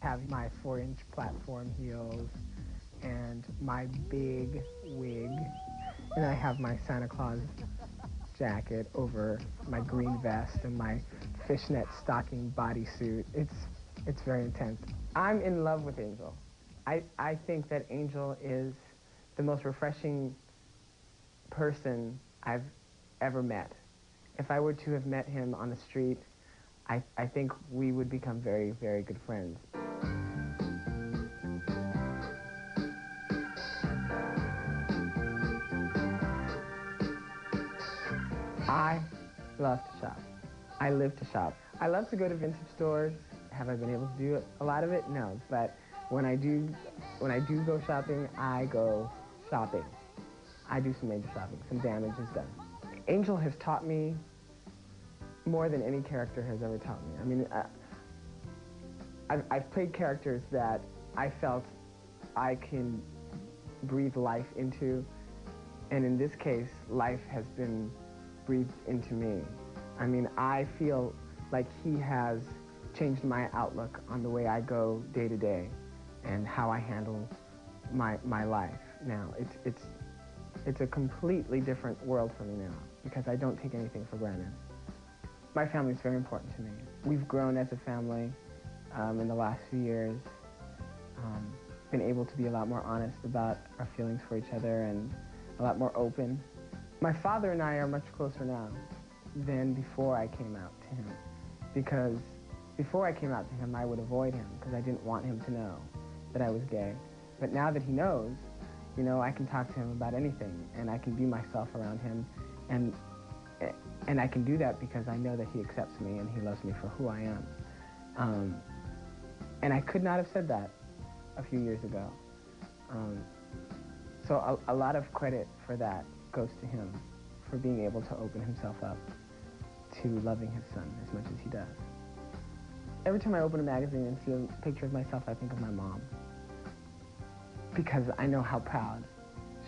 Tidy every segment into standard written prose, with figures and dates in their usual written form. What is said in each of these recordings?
Have my 4-inch platform heels and my big wig, and I have my Santa Claus jacket over my green vest and my fishnet stocking bodysuit. It's very intense. I'm in love with Angel. I think that Angel is the most refreshing person I've ever met. If I were to have met him on the street, I think we would become very, very good friends. I love to shop. I live to shop. I love to go to vintage stores. Have I been able to do a lot of it? No, but when I do go shopping, I go shopping. I do some major shopping. Some damage is done. Angel has taught me more than any character has ever taught me. I mean, I've played characters that I felt I can breathe life into, and in this case, life has been breathed into me. I mean, I feel like he has changed my outlook on the way I go day to day and how I handle my life now. It's a completely different world for me now because I don't take anything for granted. My family is very important to me. We've grown as a family in the last few years, been able to be a lot more honest about our feelings for each other and a lot more open. My father and I are much closer now than before I came out to him, because before I came out to him, I would avoid him because I didn't want him to know that I was gay. But now that he knows, you know, I can talk to him about anything, and I can be myself around him, and I can do that because I know that he accepts me and he loves me for who I am. And I could not have said that a few years ago. So a lot of credit for that goes to him, for being able to open himself up to loving his son as much as he does. Every time I open a magazine and see a picture of myself, I think of my mom, because I know how proud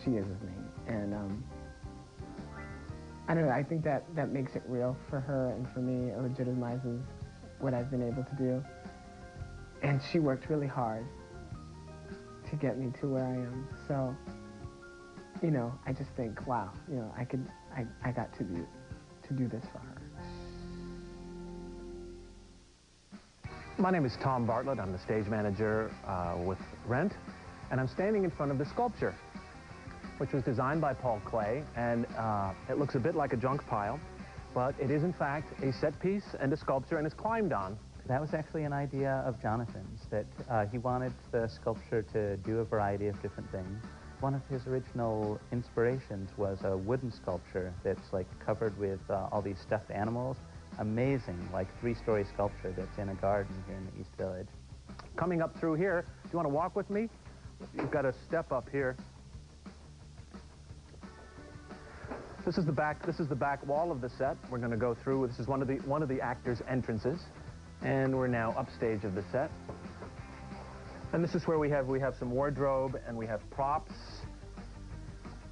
she is of me. And I don't know, I think that makes it real for her and for me. It legitimizes what I've been able to do. And she worked really hard to get me to where I am. So, you know, I just think, wow, you know, I got to do this for her. My name is Tom Bartlett. I'm the stage manager with Rent, and I'm standing in front of the sculpture, which was designed by Paul Clay, and it looks a bit like a junk pile, but it is in fact a set piece and a sculpture, and it's climbed on. That was actually an idea of Jonathan's, that he wanted the sculpture to do a variety of different things. One of his original inspirations was a wooden sculpture that's like covered with all these stuffed animals. Amazing, like 3-story sculpture that's in a garden here in the East Village. Coming up through here, do you want to walk with me? You've got a step up here. This is the back wall of the set. We're going to go through. This is one of the actors' entrances, and we're now upstage of the set. And this is where we have some wardrobe, and we have props.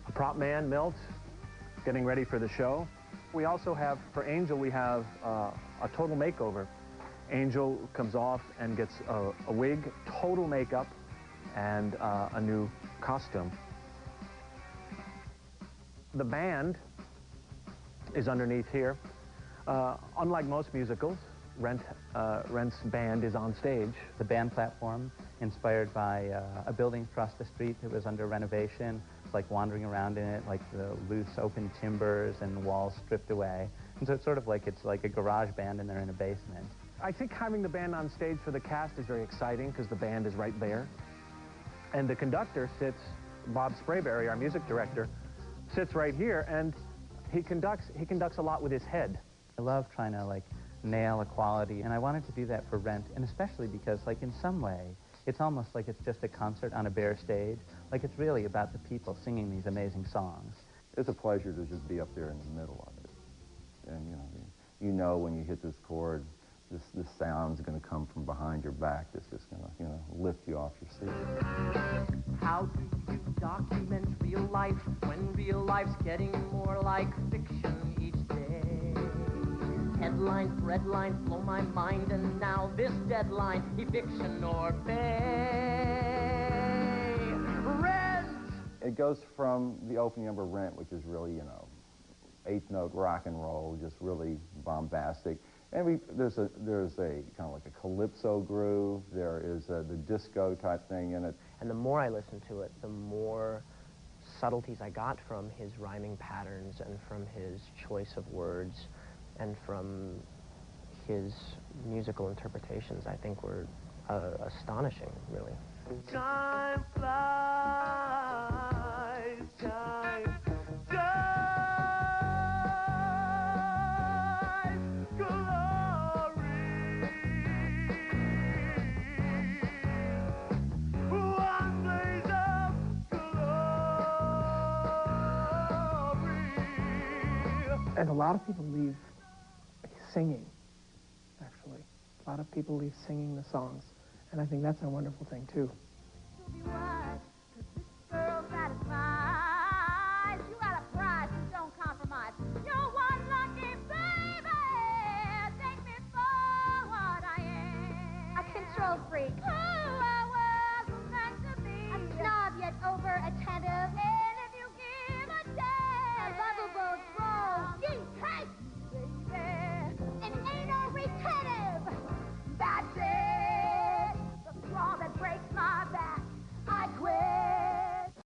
A prop man, Milt, getting ready for the show. We also have, for Angel, we have a total makeover. Angel comes off and gets a wig, total makeup, and a new costume. The band is underneath here. Unlike most musicals, Rent's band is on stage. The band platform, inspired by a building across the street that was under renovation, like wandering around in it, like the loose open timbers and walls stripped away. And so it's sort of like it's like a garage band and they're in a basement. I think having the band on stage for the cast is very exciting because the band is right there. And the conductor sits, Bob Sprayberry, our music director, sits right here, and he conducts a lot with his head. I love trying to like nail a quality, and I wanted to do that for Rent, and especially because like in some way it's almost like it's just a concert on a bare stage. Like it's really about the people singing these amazing songs. It's a pleasure to just be up there in the middle of it. And you know when you hit this chord, this sound's going to come from behind your back. That's just going to, lift you off your seat. How do you document real life when real life's getting more like fiction each day? Headlines, breadlines blow my mind, and now this deadline, eviction or pay rent. It goes from the opening number Rent, which is really, you know, eighth note rock and roll, just really bombastic. And there's a kind of like a calypso groove. There is the disco type thing in it. And the more I listened to it, the more subtleties I got from his rhyming patterns and from his choice of words and from his musical interpretations, I think were astonishing, really. Time flies, time dies, glory. One blaze of glory. And a lot of people leave singing, actually. A lot of people leave singing the songs. And I think that's a wonderful thing, too. Why